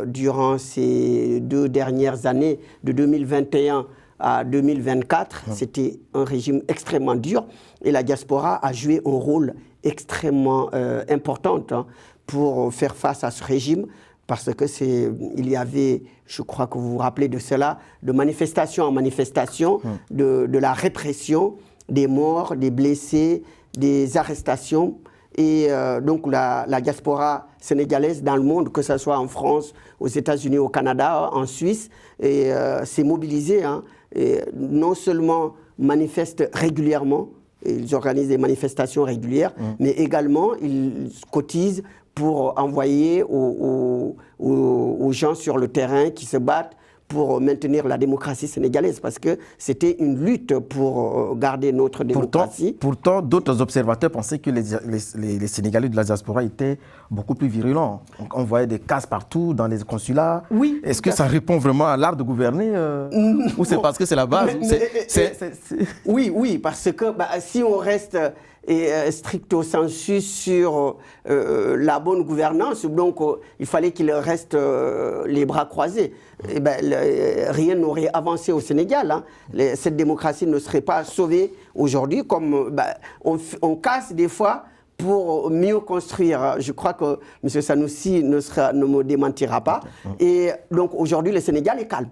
durant ces 2 dernières années, de 2021 à 2024, c'était un régime extrêmement dur. Et la diaspora a joué un rôle extrêmement important, hein, pour faire face à ce régime. Parce que il y avait, je crois que vous vous rappelez de cela, de manifestation en manifestation, de la répression, des morts, des blessés, des arrestations. Et donc la diaspora sénégalaise dans le monde, que ce soit en France, aux États-Unis, au Canada, en Suisse, s'est mobilisée, hein, et non seulement manifeste régulièrement, ils organisent des manifestations régulières, mais également ils cotisent pour envoyer aux gens sur le terrain qui se battent pour maintenir la démocratie sénégalaise, parce que c'était une lutte pour garder notre démocratie. Pourtant d'autres observateurs pensaient que les Sénégalais de la diaspora étaient beaucoup plus virulents. On voyait des casses partout dans les consulats. Oui. Est-ce que ça répond vraiment à l'art de gouverner ou c'est parce que c'est la base? Oui, parce que si on reste stricto sensu sur la bonne gouvernance, donc il fallait qu'il reste les bras croisés. Et rien n'aurait avancé au Sénégal, hein. Cette démocratie ne serait pas sauvée aujourd'hui, comme on casse des fois pour mieux construire. Je crois que M. Sanoussi ne me démentira pas. Et donc aujourd'hui, le Sénégal est calme.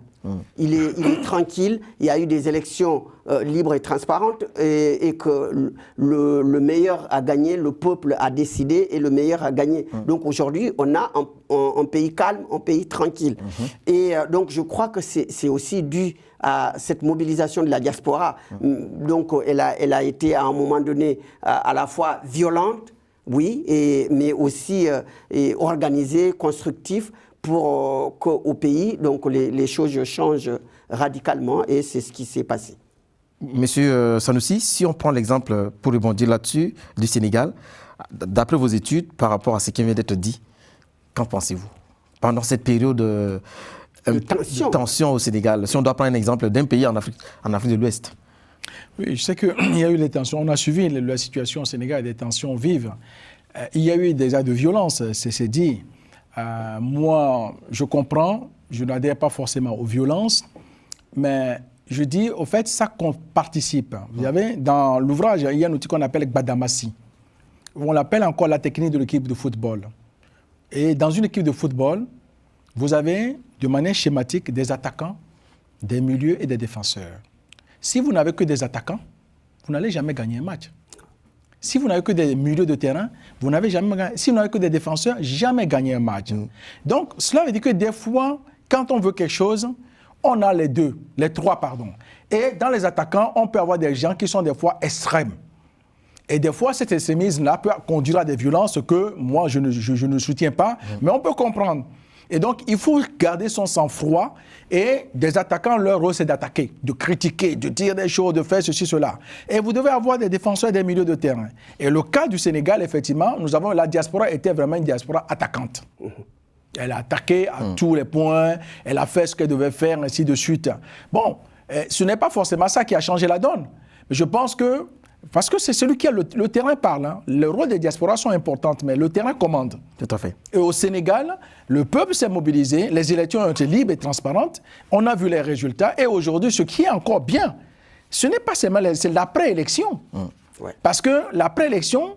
Il est tranquille. Il y a eu des élections libres et transparentes et que le meilleur a gagné, le peuple a décidé et le meilleur a gagné. Donc aujourd'hui, on a un pays calme, un pays tranquille. Et donc je crois que c'est aussi dû à cette mobilisation de la diaspora. Donc elle a été à un moment donné à la fois violente, oui, mais aussi organisée, constructive, pour qu'au pays, donc les choses changent radicalement, et c'est ce qui s'est passé. Monsieur Sanoussi, si on prend l'exemple, pour rebondir là-dessus, du Sénégal, d'après vos études, par rapport à ce qui vient d'être dit, qu'en pensez-vous? Pendant cette période de tension au Sénégal, si on doit prendre un exemple d'un pays en Afrique de l'Ouest. Oui, je sais qu'il y a eu des tensions. On a suivi la situation au Sénégal, des tensions vives. Il y a eu des actes de violence, c'est dit. Moi, je comprends, je n'adhère pas forcément aux violences, mais je dis, au fait, ça participe. Vous savez, dans l'ouvrage, il y a un outil qu'on appelle Gbadamassi. On l'appelle encore la technique de l'équipe de football. Et dans une équipe de football, vous avez, de manière schématique, des attaquants, des milieux et des défenseurs. Si vous n'avez que des attaquants, vous n'allez jamais gagner un match. Si vous n'avez que des milieux de terrain, vous n'avez jamais gagné. Si vous n'avez que des défenseurs, jamais gagné un match. Donc, cela veut dire que des fois, quand on veut quelque chose, on a les trois. Et dans les attaquants, on peut avoir des gens qui sont des fois extrêmes. Et des fois, cette extrémisme-là peut conduire à des violences que moi, je ne soutiens pas, mais on peut comprendre. Et donc, il faut garder son sang-froid. Et des attaquants, leur rôle, c'est d'attaquer, de critiquer, de dire des choses, de faire ceci, cela. Et vous devez avoir des défenseurs des milieux de terrain. Et le cas du Sénégal, effectivement, la diaspora était vraiment une diaspora attaquante. Elle a attaqué à tous les points, elle a fait ce qu'elle devait faire, ainsi de suite. Bon, ce n'est pas forcément ça qui a changé la donne. Mais je pense que, parce que c'est celui qui a le terrain parle. Hein. Le rôle des diasporas sont importants, mais le terrain commande. Tout à fait. Et au Sénégal, le peuple s'est mobilisé, les élections ont été libres et transparentes, on a vu les résultats, et aujourd'hui, ce qui est encore bien, ce n'est pas seulement c'est l'après-élection. Parce que l'après-élection,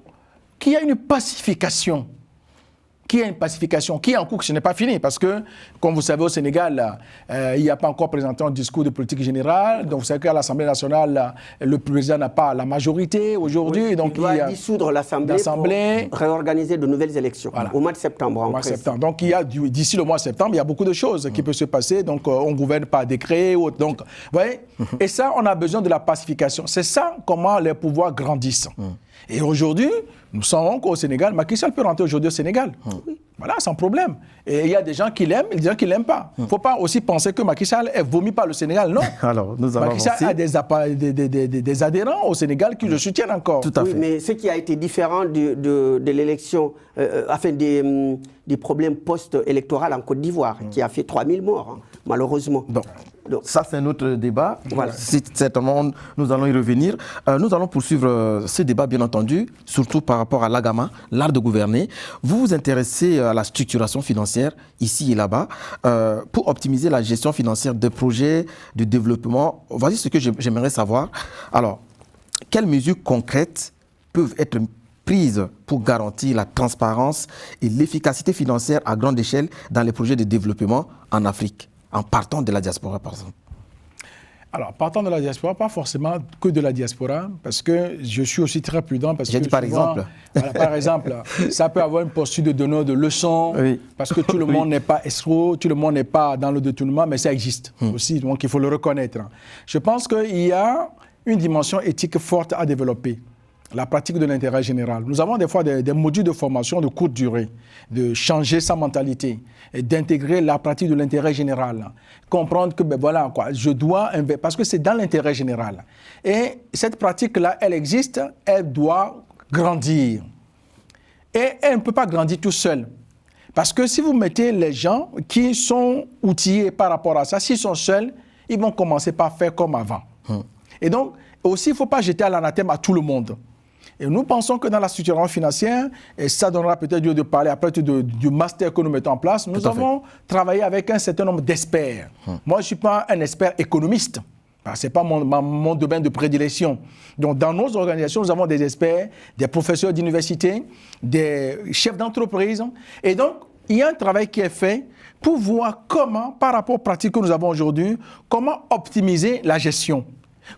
qu'il y a une pacification, qui est en cours, ce n'est pas fini, parce que, comme vous savez, au Sénégal, il n'y a pas encore présenté un discours de politique générale, donc vous savez qu'à l'Assemblée nationale, le président n'a pas la majorité aujourd'hui. Donc il doit dissoudre l'Assemblée pour réorganiser de nouvelles élections, au mois de septembre. Donc d'ici le mois de septembre, il y a beaucoup de choses qui peuvent se passer, donc on ne gouverne pas à décret, donc, vous voyez, et ça, on a besoin de la pacification. C'est ça comment les pouvoirs grandissent. Et aujourd'hui, nous savons qu'au Sénégal, Macky Sall peut rentrer aujourd'hui au Sénégal. Voilà, sans problème. Et il y a des gens qui l'aiment et des gens qui ne l'aiment pas. Il ne faut pas aussi penser que Macky Sall est vomi par le Sénégal. Non. Alors, nous allons Macky Sall a des adhérents au Sénégal qui le soutiennent encore. Tout à fait. Mais ce qui a été différent de l'élection, des problèmes post-électoraux en Côte d'Ivoire, qui a fait 3000 morts, hein, malheureusement. Donc, Donc, ça, c'est un autre débat. Voilà. Certainement, nous allons y revenir. Nous allons poursuivre ce débat, bien entendu, surtout par rapport à l'AGAMA, l'art de gouverner. Vous vous intéressez à la structuration financière, ici et là-bas, pour optimiser la gestion financière de projets de développement. Voici ce que j'aimerais savoir. Alors, quelles mesures concrètes peuvent être prises pour garantir la transparence et l'efficacité financière à grande échelle dans les projets de développement en Afrique, en partant de la diaspora, par exemple? Alors, partant de la diaspora, pas forcément que de la diaspora, parce que je suis aussi très prudent. J'ai dit par exemple. Voilà, par exemple, ça peut avoir une posture de donneur de leçons, oui. parce que tout le monde n'est pas escroc, tout le monde n'est pas dans le détournement, mais ça existe aussi, donc il faut le reconnaître. Je pense qu'il y a une dimension éthique forte à développer. La pratique de l'intérêt général. Nous avons des fois des modules de formation de courte durée, de changer sa mentalité et d'intégrer la pratique de l'intérêt général. Comprendre que, ben voilà, quoi, je dois, parce que c'est dans l'intérêt général. Et cette pratique-là, elle existe, elle doit grandir. Et elle ne peut pas grandir tout seul. Parce que si vous mettez les gens qui sont outillés par rapport à ça, s'ils sont seuls, ils vont commencer par faire comme avant. Et donc, aussi, il ne faut pas jeter à l'anathème à tout le monde. Et nous pensons que dans la structuration financière, et ça donnera peut-être lieu de parler après du master que nous mettons en place, nous avons travaillé avec un certain nombre d'experts. Moi, je ne suis pas un expert économiste. Ce n'est pas mon domaine de prédilection. Donc, dans nos organisations, nous avons des experts, des professeurs d'université, des chefs d'entreprise. Et donc, il y a un travail qui est fait pour voir comment, par rapport aux pratiques que nous avons aujourd'hui, comment optimiser la gestion.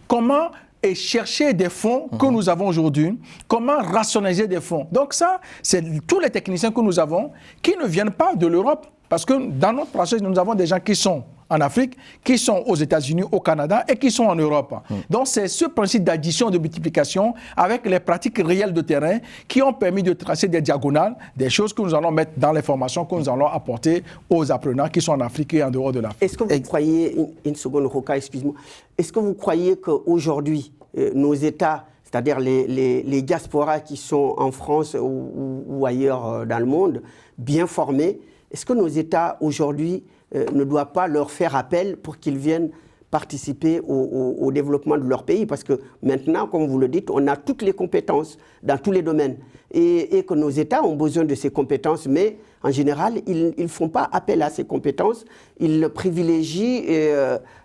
Comment et chercher des fonds que nous avons aujourd'hui, comment rationaliser des fonds. Donc ça, c'est tous les techniciens que nous avons qui ne viennent pas de l'Europe, parce que dans notre processus, nous avons des gens qui sont en Afrique, qui sont aux États-Unis, au Canada et qui sont en Europe. Donc c'est ce principe d'addition, de multiplication avec les pratiques réelles de terrain qui ont permis de tracer des diagonales, des choses que nous allons mettre dans les formations que nous allons apporter aux apprenants qui sont en Afrique et en dehors de l'Afrique. Est-ce que vous croyez, une seconde, Roca, excuse-moi, est-ce que vous croyez qu'aujourd'hui, nos États, c'est-à-dire les diasporas qui sont en France ou ailleurs dans le monde, bien formés, est-ce que nos États aujourd'hui ne doivent pas leur faire appel pour qu'ils viennent participer au développement de leur pays? Parce que maintenant, comme vous le dites, on a toutes les compétences dans tous les domaines et que nos États ont besoin de ces compétences, mais en général, ils ne font pas appel à ces compétences. Ils le privilégient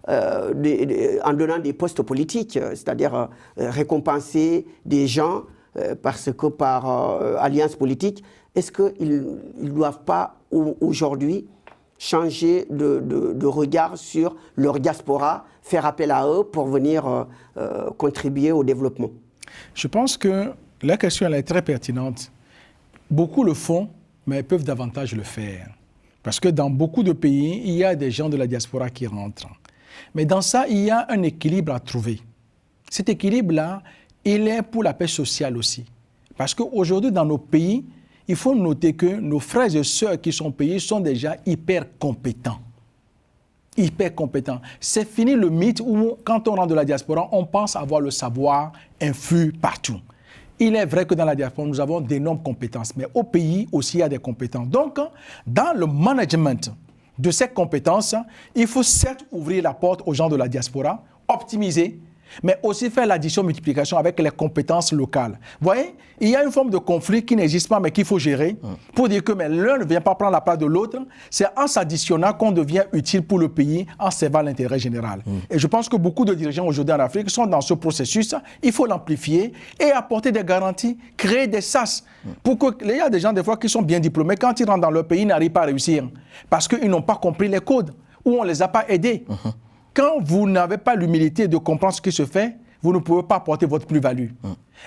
en donnant des postes politiques, c'est-à-dire récompenser des gens parce que par alliance politique. Est-ce qu'ils ne doivent pas aujourd'hui changer de regard sur leur diaspora, faire appel à eux pour venir contribuer au développement? Je pense que la question elle est très pertinente. Beaucoup le font, mais ils peuvent davantage le faire. Parce que dans beaucoup de pays, il y a des gens de la diaspora qui rentrent. Mais dans ça, il y a un équilibre à trouver. Cet équilibre-là, il est pour la paix sociale aussi. Parce qu'aujourd'hui, dans nos pays, il faut noter que nos frères et sœurs qui sont payés sont déjà hyper compétents. Hyper compétents. C'est fini le mythe où, quand on rentre de la diaspora, on pense avoir le savoir infus partout. Il est vrai que dans la diaspora, nous avons d'énormes compétences, mais au pays aussi, il y a des compétences. Donc, dans le management de ces compétences, il faut certes ouvrir la porte aux gens de la diaspora, optimiser, mais aussi faire l'addition-multiplication avec les compétences locales. Vous voyez, il y a une forme de conflit qui n'existe pas, mais qu'il faut gérer pour dire que l'un ne vient pas prendre la place de l'autre. C'est en s'additionnant qu'on devient utile pour le pays, en servant l'intérêt général. Et je pense que beaucoup de dirigeants aujourd'hui en Afrique sont dans ce processus. Il faut l'amplifier et apporter des garanties, créer des SAS. Pour que, il y a des gens, des fois, qui sont bien diplômés. Quand ils rentrent dans leur pays, ils n'arrivent pas à réussir parce qu'ils n'ont pas compris les codes ou on ne les a pas aidés. Quand vous n'avez pas l'humilité de comprendre ce qui se fait, vous ne pouvez pas apporter votre plus-value.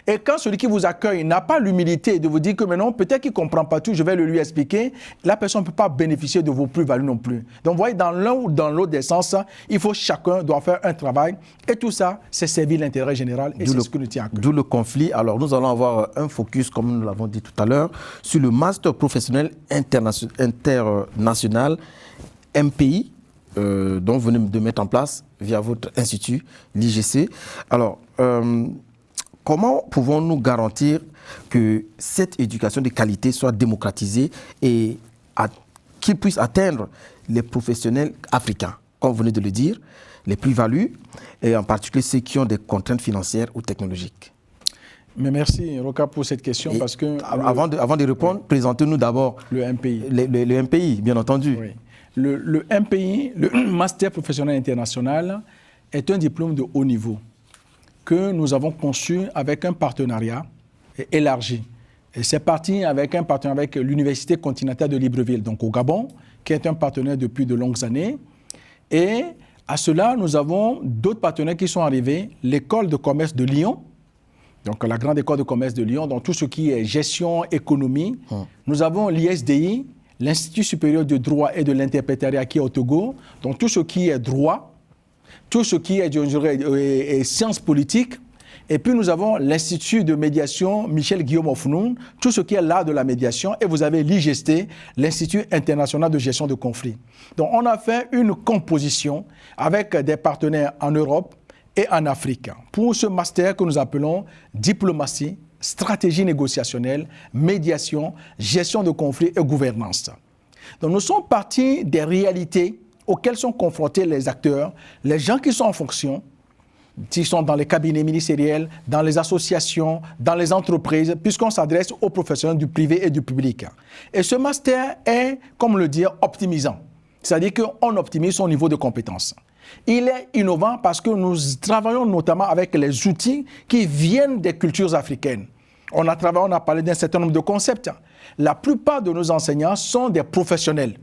Et quand celui qui vous accueille n'a pas l'humilité de vous dire que maintenant, peut-être qu'il ne comprend pas tout, je vais le lui expliquer, la personne ne peut pas bénéficier de vos plus-values non plus. Donc, vous voyez, dans l'un ou dans l'autre des sens, il faut chacun doit faire un travail. Et tout ça, c'est servir l'intérêt général et c'est ce que nous tient à cœur. D'où le conflit. Alors, nous allons avoir un focus, comme nous l'avons dit tout à l'heure, sur le master professionnel international MPI, dont vous venez de mettre en place via votre institut, l'IGC. Alors, comment pouvons-nous garantir que cette éducation de qualité soit démocratisée et qu'il puisse atteindre les professionnels africains? comme vous venez de le dire, les plus-values, et en particulier ceux qui ont des contraintes financières ou technologiques? Mais merci, Roka, pour cette question, Et parce que... avant de répondre, présentez-nous d'abord le MPI. Le MPI, bien entendu. Oui. Le MPI, le Master Professionnel International, est un diplôme de haut niveau que nous avons conçu avec un partenariat élargi. Et c'est parti avec un partenariat avec l'Université continentale de Libreville, donc au Gabon, qui est un partenaire depuis de longues années. Et à cela, nous avons d'autres partenaires qui sont arrivés, l'École de commerce de Lyon, donc la grande école de commerce de Lyon, dans tout ce qui est gestion, économie. Nous avons l'ISDI, l'Institut supérieur de droit et de l'interprétariat qui est au Togo, donc tout ce qui est droit, tout ce qui est sciences politiques. Et puis nous avons l'Institut de médiation Michel Guillaume Ofnoun, tout ce qui est l'art de la médiation. Et vous avez l'IGST, l'Institut international de gestion de conflits. Donc on a fait une composition avec des partenaires en Europe et en Afrique pour ce master que nous appelons diplomatie, stratégie négociationnelle, médiation, gestion de conflits et gouvernance. Donc nous sommes partis des réalités auxquelles sont confrontés les acteurs, les gens qui sont en fonction, qui sont dans les cabinets ministériels, dans les associations, dans les entreprises, puisqu'on s'adresse aux professionnels du privé et du public. Et ce master est, comme le dire, optimisant. C'est-à-dire qu'on optimise son niveau de compétence. Il est innovant parce que nous travaillons notamment avec les outils qui viennent des cultures africaines. On a parlé d'un certain nombre de concepts. La plupart de nos enseignants sont des professionnels.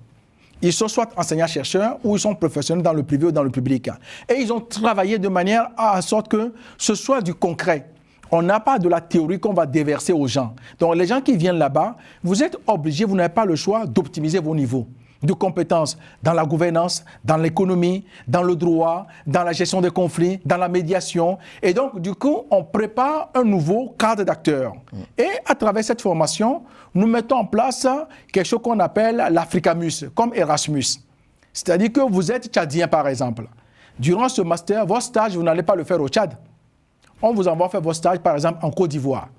Ils sont soit enseignants-chercheurs ou ils sont professionnels dans le privé ou dans le public. Et ils ont travaillé de manière à sorte que ce soit du concret. On n'a pas de la théorie qu'on va déverser aux gens. Donc les gens qui viennent là-bas, vous êtes obligés, vous n'avez pas le choix d'optimiser vos niveaux de compétences dans la gouvernance, dans l'économie, dans le droit, dans la gestion des conflits, dans la médiation. Et donc, du coup, on prépare un nouveau cadre d'acteurs. Et à travers cette formation, nous mettons en place quelque chose qu'on appelle l'Africamus, comme Erasmus. C'est-à-dire que vous êtes tchadien, par exemple. Durant ce master, votre stage, vous n'allez pas le faire au Tchad. On vous envoie faire votre stage, par exemple, en Côte d'Ivoire.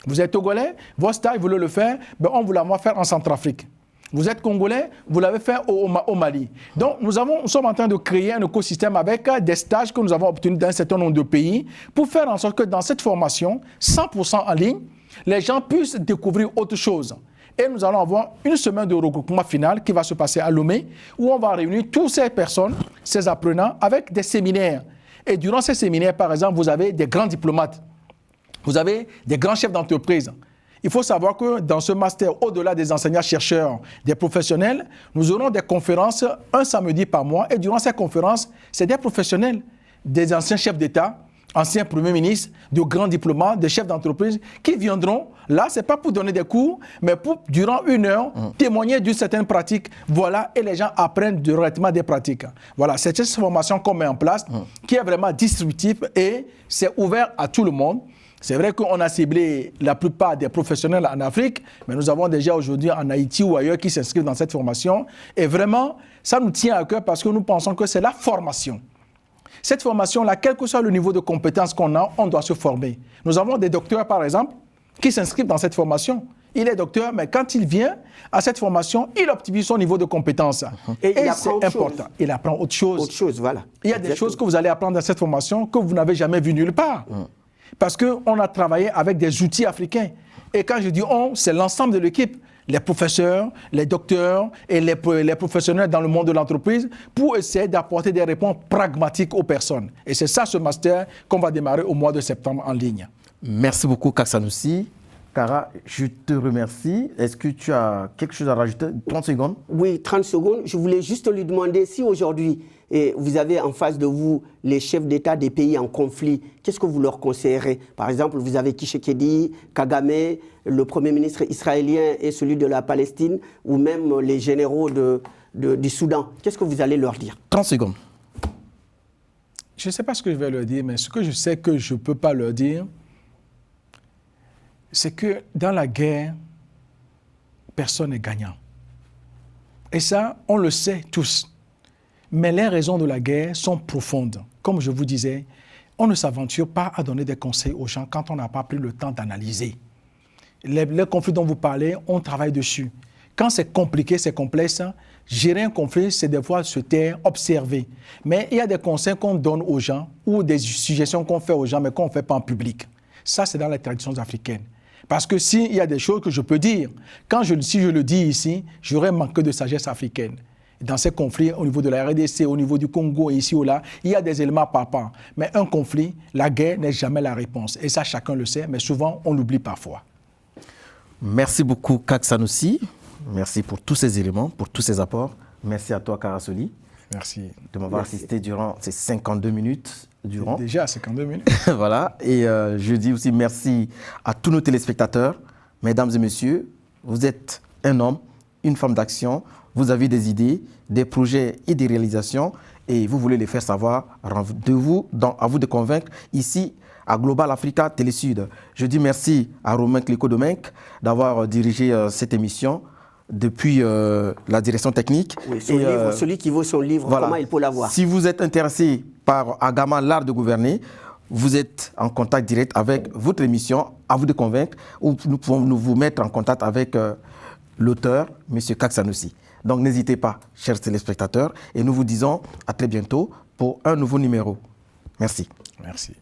Vous êtes togolais, votre stage, vous voulez le faire, ben on vous l'envoie faire en Centrafrique. Vous êtes congolais, vous l'avez fait au Mali. Donc, nous sommes en train de créer un écosystème avec des stages que nous avons obtenus dans un certain nombre de pays pour faire en sorte que dans cette formation, 100% en ligne, les gens puissent découvrir autre chose. Et nous allons avoir une semaine de regroupement final qui va se passer à Lomé, où on va réunir toutes ces personnes, ces apprenants, avec des séminaires. Et durant ces séminaires, par exemple, vous avez des grands diplomates, vous avez des grands chefs d'entreprise. Il faut savoir que dans ce master, au-delà des enseignants-chercheurs, des professionnels, nous aurons des conférences un samedi par mois. Et durant ces conférences, c'est des professionnels, des anciens chefs d'État, anciens premiers ministres, de grands diplomates, des chefs d'entreprise qui viendront. Là, ce n'est pas pour donner des cours, mais pour, durant 1 heure, témoigner d'une certaine pratique. Voilà, et les gens apprennent directement des pratiques. Voilà, c'est cette formation qu'on met en place qui est vraiment distributive et c'est ouvert à tout le monde. C'est vrai qu'on a ciblé la plupart des professionnels en Afrique, mais nous avons déjà aujourd'hui en Haïti ou ailleurs qui s'inscrivent dans cette formation. Et vraiment, ça nous tient à cœur parce que nous pensons que c'est la formation. Cette formation-là, quel que soit le niveau de compétence qu'on a, on doit se former. Nous avons des docteurs, par exemple, qui s'inscrivent dans cette formation. Il est docteur, mais quand il vient à cette formation, il optimise son niveau de compétence. Et c'est important. Il apprend autre chose. Autre chose, voilà. Il y a des choses que vous allez apprendre dans cette formation que vous n'avez jamais vues nulle part. Parce qu'on a travaillé avec des outils africains. Et quand je dis on, c'est l'ensemble de l'équipe, les professeurs, les docteurs et les professionnels dans le monde de l'entreprise pour essayer d'apporter des réponses pragmatiques aux personnes. Et c'est ça ce master qu'on va démarrer au mois de septembre en ligne. Merci beaucoup, Kak Sanoussi. Kara, je te remercie. Est-ce que tu as quelque chose à rajouter? 30 secondes. Oui, 30 secondes. Je voulais juste lui demander si aujourd'hui, vous avez en face de vous les chefs d'État des pays en conflit, qu'est-ce que vous leur conseillerez? Par exemple, vous avez Tshisekedi, Kagame, le Premier ministre israélien et celui de la Palestine, ou même les généraux du Soudan. Qu'est-ce que vous allez leur dire? 30 secondes. Je ne sais pas ce que je vais leur dire, mais ce que je sais que je ne peux pas leur dire, c'est que dans la guerre, personne n'est gagnant. Et ça, on le sait tous. Mais les raisons de la guerre sont profondes. Comme je vous disais, on ne s'aventure pas à donner des conseils aux gens quand on n'a pas pris le temps d'analyser. Les conflits dont vous parlez, on travaille dessus. Quand c'est compliqué, c'est complexe, gérer un conflit, c'est des fois se taire, observer. Mais il y a des conseils qu'on donne aux gens ou des suggestions qu'on fait aux gens, mais qu'on ne fait pas en public. Ça, c'est dans les traditions africaines. Parce que s'il y a des choses que je peux dire, si je le dis ici, j'aurais manqué de sagesse africaine. Dans ces conflits, au niveau de la RDC, au niveau du Congo, ici ou là, il y a des éléments par part. Mais un conflit, la guerre n'est jamais la réponse. Et ça, chacun le sait, mais souvent, on l'oublie parfois. Merci beaucoup, Kak Sanoussi. Merci pour tous ces éléments, pour tous ces apports. Merci à toi, Karasoli. Merci. De m'avoir assisté durant ces 52 minutes. Déjà 52 minutes. Voilà. Et je dis aussi merci à tous nos téléspectateurs. Mesdames et messieurs, vous êtes un homme, une femme d'action. Vous avez des idées, des projets et des réalisations et vous voulez les faire savoir. Rendez-vous à vous de convaincre ici à Global Africa Télé-Sud. Je dis merci à Romain Clicquot-Domingue d'avoir dirigé cette émission depuis la direction technique. Oui, celui qui vaut son livre, voilà. Comment il peut l'avoir? Si vous êtes intéressé par Agama, l'art de gouverner, vous êtes en contact direct avec votre émission, à vous de convaincre, ou nous pouvons vous mettre en contact avec l'auteur, M. Kak Sanoussi. Donc n'hésitez pas, chers téléspectateurs, et nous vous disons à très bientôt pour un nouveau numéro. Merci. Merci.